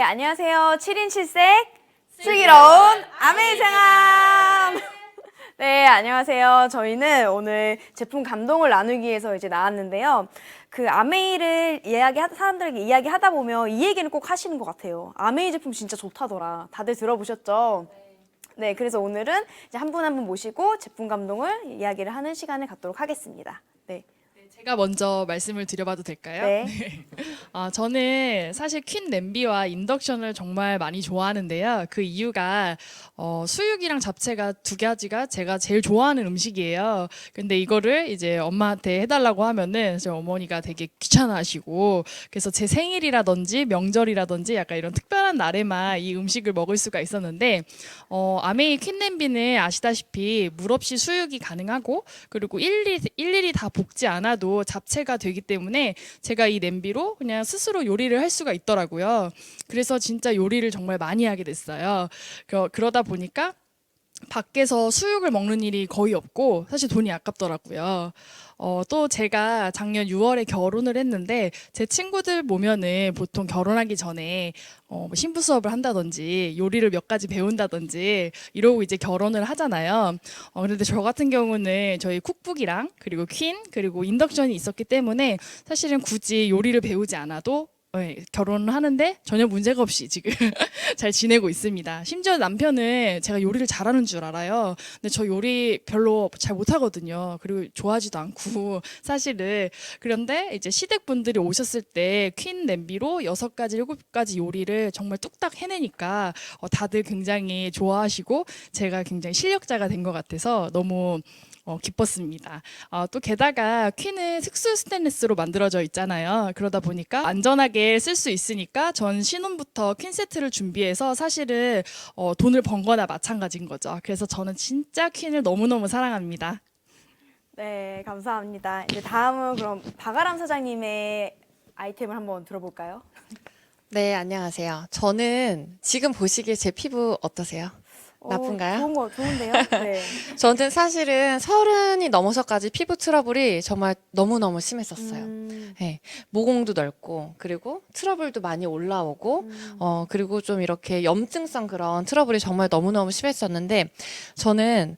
안녕하세요. 7인 7색 슬기로운 아메이생함. 네, 안녕하세요. 저희는 오늘 제품 감동을 나누기 위해서 이제 나왔는데요. 그 아메이를 사람들에게 이야기하다 보면 이 얘기는 꼭 하시는 것 같아요. 아메이 제품 진짜 좋다더라. 다들 들어보셨죠? 네, 그래서 오늘은 이제 한 분 한 분 모시고 제품 감동을 이야기를 하는 시간을 갖도록 하겠습니다. 네. 제가 먼저 말씀을 드려봐도 될까요? 네. 저는 사실 퀸 냄비와 인덕션을 정말 많이 좋아하는데요. 그 이유가 수육이랑 잡채가 두 가지가 제가 제일 좋아하는 음식이에요. 근데 이거를 이제 엄마한테 해달라고 하면은 저희 어머니가 되게 귀찮아하시고, 그래서 제 생일이라든지 명절이라든지 약간 이런 특별한 날에만 이 음식을 먹을 수가 있었는데, 아메이 퀸 냄비는 아시다시피 물 없이 수육이 가능하고, 그리고 일일이 다 볶지 않아도 잡채가 되기 때문에 제가 이 냄비로 그냥 스스로 요리를 할 수가 있더라고요. 그래서 진짜 요리를 정말 많이 하게 됐어요. 그러다 보니까 밖에서 수육을 먹는 일이 거의 없고 사실 돈이 아깝더라고요. 또 제가 작년 6월에 결혼을 했는데 제 친구들 보면은 보통 결혼하기 전에 뭐 신부 수업을 한다든지 요리를 몇 가지 배운다든지 이러고 이제 결혼을 하잖아요. 그런데 저 같은 경우는 저희 쿡북이랑 그리고 퀸 그리고 인덕션이 있었기 때문에 사실은 굳이 요리를 배우지 않아도 결혼을 하는데 전혀 문제가 없이 지금 잘 지내고 있습니다. 심지어 남편은 제가 요리를 잘하는 줄 알아요. 근데 저 요리 별로 잘 못하거든요. 그리고 좋아하지도 않고 사실은. 그런데 이제 시댁분들이 오셨을 때 퀸 냄비로 6가지, 7가지 요리를 정말 뚝딱 해내니까 다들 굉장히 좋아하시고 제가 굉장히 실력자가 된 것 같아서 너무 기뻤습니다. 또 게다가 퀸은 특수 스테인리스로 만들어져 있잖아요. 그러다 보니까 안전하게 쓸 수 있으니까 전 신혼부터 퀸 세트를 준비해서 사실은 돈을 번 거나 마찬가지인 거죠. 그래서 저는 진짜 퀸을 너무너무 사랑합니다. 네, 감사합니다. 이제 다음은 그럼 박아람 사장님의 아이템을 한번 들어볼까요? 네, 안녕하세요. 저는 지금 보시기에 제 피부 어떠세요? 나쁜가요? 좋은데요? 네. 저는 사실은 30이 넘어서까지 피부 트러블이 정말 너무너무 심했었어요. 네, 모공도 넓고, 그리고 트러블도 많이 올라오고, 그리고 좀 이렇게 염증성 그런 트러블이 정말 너무너무 심했었는데, 저는,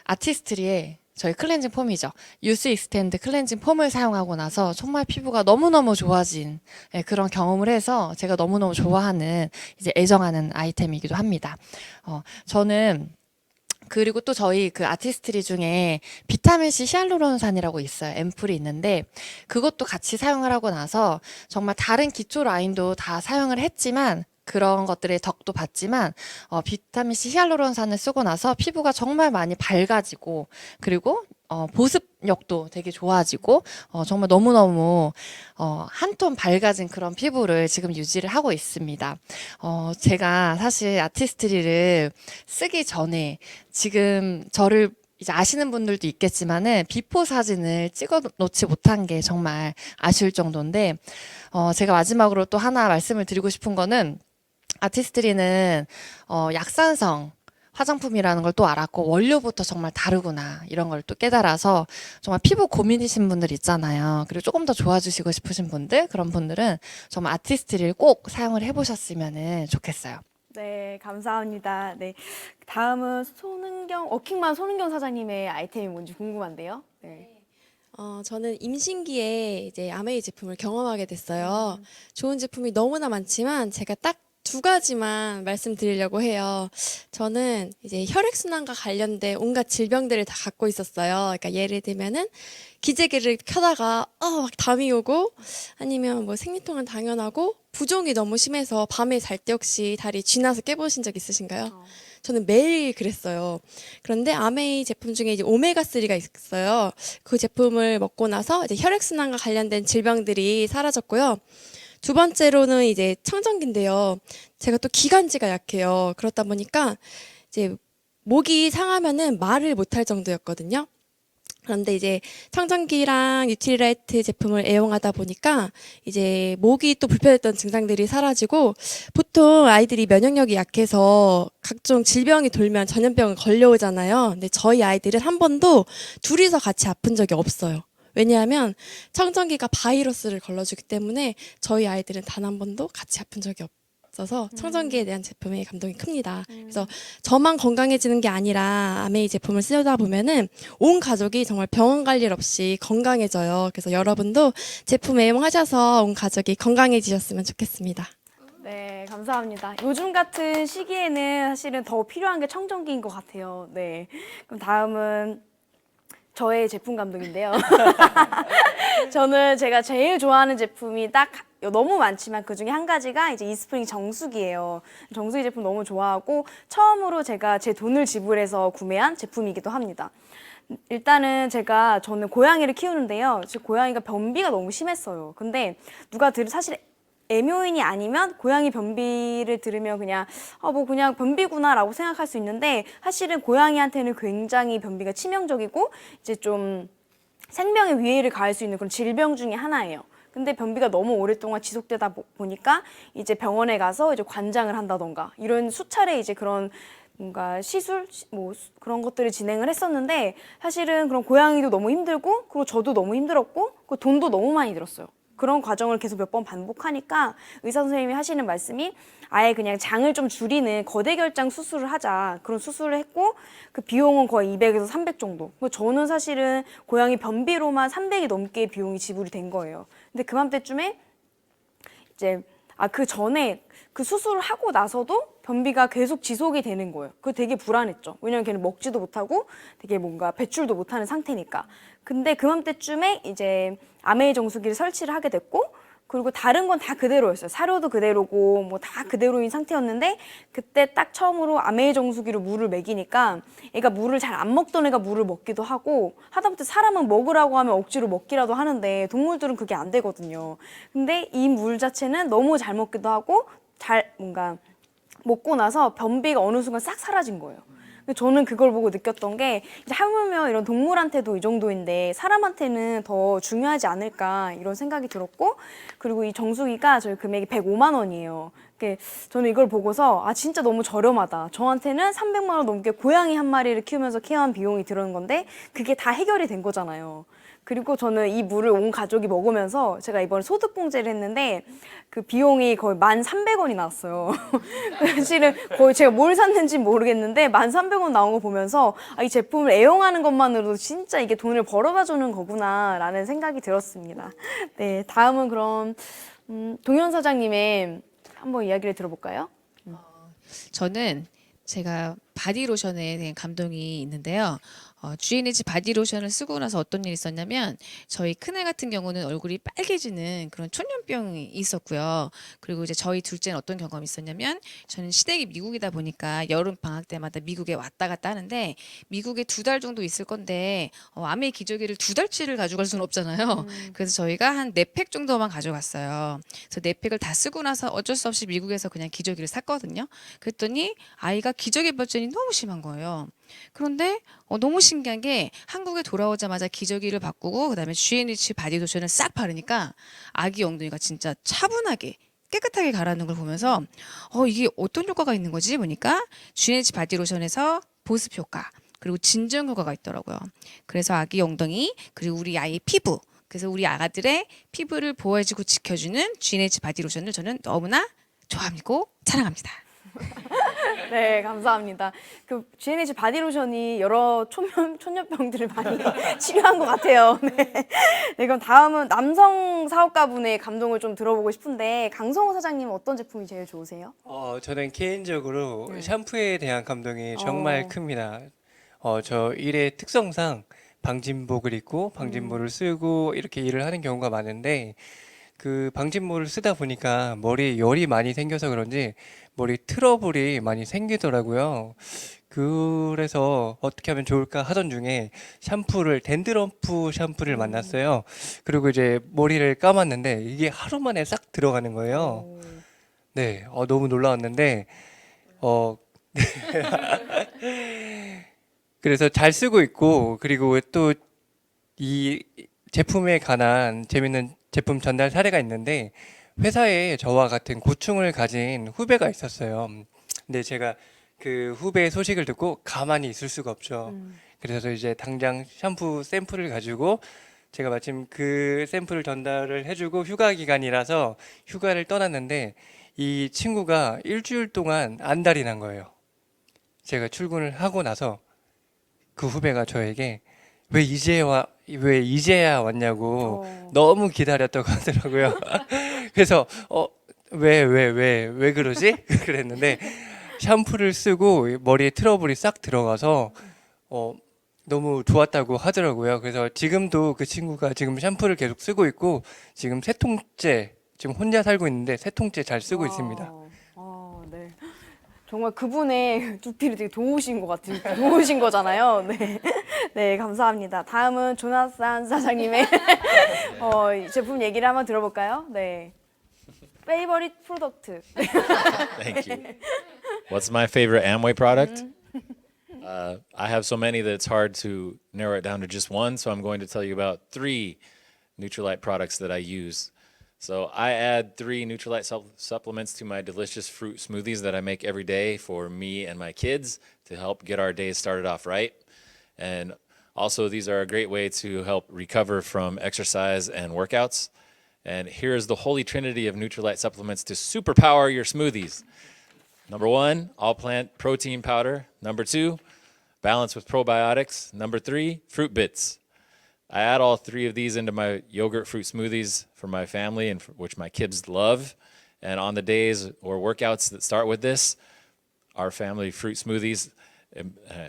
아티스트리에 저희 클렌징 폼이죠. 유스 익스텐드 클렌징 폼을 사용하고 나서 정말 피부가 너무너무 좋아진 그런 경험을 해서 제가 너무너무 좋아하는 이제 애정하는 아이템이기도 합니다. 저는 그리고 또 저희 그 아티스트리 중에 비타민C 히알루론산이라고 있어요. 앰플이 있는데 그것도 같이 사용을 하고 나서 정말 다른 기초 라인도 다 사용을 했지만 그런 것들의 덕도 봤지만 비타민C 히알루론산을 쓰고 나서 피부가 정말 많이 밝아지고 그리고 보습력도 되게 좋아지고 정말 너무너무 한 톤 밝아진 그런 피부를 지금 유지를 하고 있습니다. 제가 사실 아티스트리를 쓰기 전에 지금 저를 이제 아시는 분들도 있겠지만은 비포 사진을 찍어 놓지 못한 게 정말 아쉬울 정도인데 제가 마지막으로 또 하나 말씀을 드리고 싶은 거는 아티스트리는 약산성 화장품이라는 걸 또 알았고 원료부터 정말 다르구나 이런 걸 또 깨달아서 정말 피부 고민이신 분들 있잖아요. 그리고 조금 더 좋아지시고 싶으신 분들 그런 분들은 정말 아티스트리를 꼭 사용을 해보셨으면 좋겠어요. 네, 감사합니다. 네. 다음은 워킹맘 손은경 사장님의 아이템이 뭔지 궁금한데요. 네. 저는 임신기에 이제 아메이 제품을 경험하게 됐어요. 좋은 제품이 너무나 많지만 제가 딱 2가지만 말씀드리려고 해요. 저는 이제 혈액순환과 관련된 온갖 질병들을 다 갖고 있었어요. 그러니까 예를 들면은 기저귀를 켜다가 막 담이 오고 아니면 뭐 생리통은 당연하고 부종이 너무 심해서 밤에 잘 때 혹시 다리 쥐나서 깨보신 적 있으신가요? 저는 매일 그랬어요. 그런데 아메이 제품 중에 이제 오메가3가 있어요. 그 제품을 먹고 나서 이제 혈액순환과 관련된 질병들이 사라졌고요. 2번째로는 이제 청정기인데요. 제가 또 기관지가 약해요. 그렇다 보니까 이제 목이 상하면은 말을 못할 정도였거든요. 그런데 이제 청정기랑 뉴트리라이트 제품을 애용하다 보니까 이제 목이 또 불편했던 증상들이 사라지고 보통 아이들이 면역력이 약해서 각종 질병이 돌면 전염병을 걸려오잖아요. 근데 저희 아이들은 한 번도 둘이서 같이 아픈 적이 없어요. 왜냐하면 청정기가 바이러스를 걸러주기 때문에 저희 아이들은 단 한 번도 같이 아픈 적이 있어서 청정기에 대한 제품에 감동이 큽니다. 그래서 저만 건강해지는 게 아니라 아메이 제품을 쓰다 보면은 온 가족이 정말 병원 갈 일 없이 건강해져요. 그래서 여러분도 제품 애용하셔서 온 가족이 건강해지셨으면 좋겠습니다. 네, 감사합니다. 요즘 같은 시기에는 사실은 더 필요한 게 청정기인 것 같아요. 네. 그럼 다음은 저의 제품 감독인데요. 저는 제가 제일 좋아하는 제품이 딱 너무 많지만 그 중에 한 가지가 이제 이스프링 정수기예요. 정수기 제품 너무 좋아하고 처음으로 제가 제 돈을 지불해서 구매한 제품이기도 합니다. 일단은 저는 고양이를 키우는데요. 제 고양이가 변비가 너무 심했어요. 근데 사실 애묘인이 아니면 고양이 변비를 들으면 그냥 뭐 그냥 변비구나라고 생각할 수 있는데 사실은 고양이한테는 굉장히 변비가 치명적이고 이제 좀 생명의 위해를 가할 수 있는 그런 질병 중에 하나예요. 근데 변비가 너무 오랫동안 지속되다 보니까 이제 병원에 가서 이제 관장을 한다던가 이런 수차례 이제 그런 뭔가 시술 뭐 그런 것들을 진행을 했었는데 사실은 그런 고양이도 너무 힘들고 그리고 저도 너무 힘들었고 그 돈도 너무 많이 들었어요. 그런 과정을 계속 몇 번 반복하니까 의사 선생님이 하시는 말씀이 아예 그냥 장을 좀 줄이는 거대 결장 수술을 하자. 그런 수술을 했고 그 비용은 거의 200에서 300 정도. 저는 사실은 고양이 변비로만 300이 넘게 비용이 지불이 된 거예요. 근데 그맘때쯤에 이제 그 전에 그 수술을 하고 나서도 변비가 계속 지속이 되는 거예요. 그거 되게 불안했죠. 왜냐면 걔는 먹지도 못하고 되게 뭔가 배출도 못하는 상태니까. 근데 그맘때쯤에 이제 아메이 정수기를 설치를 하게 됐고 그리고 다른 건 다 그대로였어요. 사료도 그대로고 뭐 다 그대로인 상태였는데 그때 딱 처음으로 아메이 정수기로 물을 먹이니까 애가 물을 잘 안 먹던 애가 물을 먹기도 하고 하다못해 사람은 먹으라고 하면 억지로 먹기라도 하는데 동물들은 그게 안 되거든요. 근데 이 물 자체는 너무 잘 먹기도 하고 뭔가 먹고 나서 변비가 어느 순간 싹 사라진 거예요. 근데 저는 그걸 보고 느꼈던 게 이제 하물며 이런 동물한테도 이 정도인데 사람한테는 더 중요하지 않을까 이런 생각이 들었고 그리고 이 정수기가 저희 금액이 105만 원이에요. 저는 이걸 보고서 진짜 너무 저렴하다. 저한테는 300만 원 넘게 고양이 한 마리를 키우면서 케어한 비용이 들은 건데 그게 다 해결이 된 거잖아요. 그리고 저는 이 물을 온 가족이 먹으면서 제가 이번에 소득공제를 했는데 그 비용이 거의 1,300원이 나왔어요. 사실은 거의 제가 뭘 샀는지 모르겠는데 1,300원 나온 거 보면서 이 제품을 애용하는 것만으로도 진짜 이게 돈을 벌어다 주는 거구나라는 생각이 들었습니다. 네, 다음은 그럼 동현 사장님의 한번 이야기를 들어볼까요? 저는 제가 바디로션에 대한 감동이 있는데요. GNH 바디로션을 쓰고 나서 어떤 일이 있었냐면 저희 큰애 같은 경우는 얼굴이 빨개지는 그런 촌년병이 있었고요. 그리고 이제 저희 둘째는 어떤 경험이 있었냐면 저는 시댁이 미국이다 보니까 여름 방학 때마다 미국에 왔다 갔다 하는데 미국에 2달 정도 있을 건데 아메이 기저귀를 2달치를 가져갈 수는 없잖아요. 그래서 저희가 한 4팩 정도만 가져갔어요. 그래서 4팩을 다 쓰고 나서 어쩔 수 없이 미국에서 그냥 기저귀를 샀거든요. 그랬더니 아이가 기저귀 발전이 너무 심한 거예요. 그런데 너무 신기한 게 한국에 돌아오자마자 기저귀를 바꾸고 그다음에 GNH 바디로션을 싹 바르니까 아기 엉덩이가 진짜 차분하게 깨끗하게 가라앉는 걸 보면서 이게 어떤 효과가 있는 거지 보니까 GNH 바디로션에서 보습 효과 그리고 진정 효과가 있더라고요. 그래서 아기 엉덩이 그리고 우리 아이 피부 그래서 우리 아가들의 피부를 보호해주고 지켜주는 GNH 바디로션을 저는 너무나 좋아하고 사랑합니다. 네, 감사합니다. 그 GNH 바디로션이 여러 촌년병들을 많이 치료한 것 같아요. 네. 네, 그럼 다음은 남성 사업가분의 감동을 좀 들어보고 싶은데 강성호 사장님 어떤 제품이 제일 좋으세요? 저는 개인적으로 샴푸에 대한 감동이 정말 큽니다. 저 일의 특성상 방진복을 입고 방진모를 쓰고 이렇게 일을 하는 경우가 많은데 그 방진모를 쓰다 보니까 머리에 열이 많이 생겨서 그런지 머리 트러블이 많이 생기더라고요. 그래서 어떻게 하면 좋을까 하던 중에 댄드럼프 샴푸를 만났어요. 그리고 이제 머리를 감았는데 이게 하루 만에 싹 들어가는 거예요. 네, 너무 놀라웠는데 그래서 잘 쓰고 있고 그리고 또 이 제품에 관한 재밌는 제품 전달 사례가 있는데 회사에 저와 같은 고충을 가진 후배가 있었어요. 근데 제가 그 후배의 소식을 듣고 가만히 있을 수가 없죠. 그래서 이제 당장 샴푸 샘플을 가지고 제가 마침 그 샘플을 전달을 해주고 휴가 기간이라서 휴가를 떠났는데 이 친구가 일주일 동안 안달이 난 거예요. 제가 출근을 하고 나서 그 후배가 저에게 왜 이제야 왔냐고 너무 기다렸다고 하더라고요. 그래서 왜 그러지? 그랬는데 샴푸를 쓰고 머리에 트러블이 싹 들어가서 너무 좋았다고 하더라고요. 그래서 지금도 그 친구가 지금 샴푸를 계속 쓰고 있고 지금 세 통째 지금 혼자 살고 있는데 세 통째 잘 쓰고 있습니다. 네. 정말 그분의 두피를 되게 도우신 것 같은, 도우신 거잖아요. 네. 네, 감사합니다. 다음은 조나산 사장님의 이 제품 얘기를 한번 들어볼까요? 네. 페이버릿 프로덕트. Thank you. What's my favorite Amway product? I have so many that it's hard to narrow it down to just one, so I'm going to tell you about 3 Nutrilite products that I use. So I add 3 Nutrilite supplements to my delicious fruit smoothies that I make every day for me and my kids to help get our days started off right. And also, these are a great way to help recover from exercise and workouts. And here's the holy trinity of Nutrilite supplements to superpower your smoothies. Number 1, all plant protein powder. Number 2, balance with probiotics. Number 3, fruit bits. I add all 3 of these into my yogurt fruit smoothies for my family and which my kids love. And on the days or workouts that start with this, our family fruit smoothies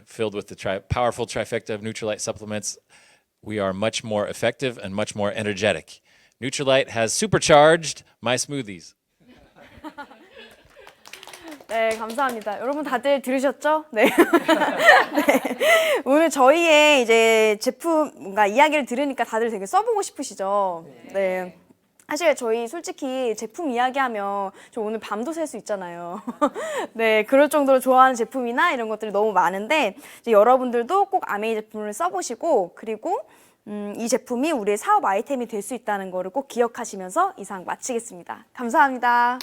filled with the powerful trifecta of Nutrilite supplements, we are much more effective and much more energetic. Nutrilite has supercharged my smoothies. 네, 감사합니다. 여러분 다들 들으셨죠? 네. 네. 오늘 저희의 이제 제품 뭔가 이야기를 들으니까 다들 되게 써보고 싶으시죠? 네. 사실 저희 솔직히 제품 이야기하면 저 오늘 밤도 샐 수 있잖아요. 네, 그럴 정도로 좋아하는 제품이나 이런 것들이 너무 많은데 이제 여러분들도 꼭 아메이 제품을 써보시고 그리고 이 제품이 우리의 사업 아이템이 될 수 있다는 거를 꼭 기억하시면서 이상 마치겠습니다. 감사합니다.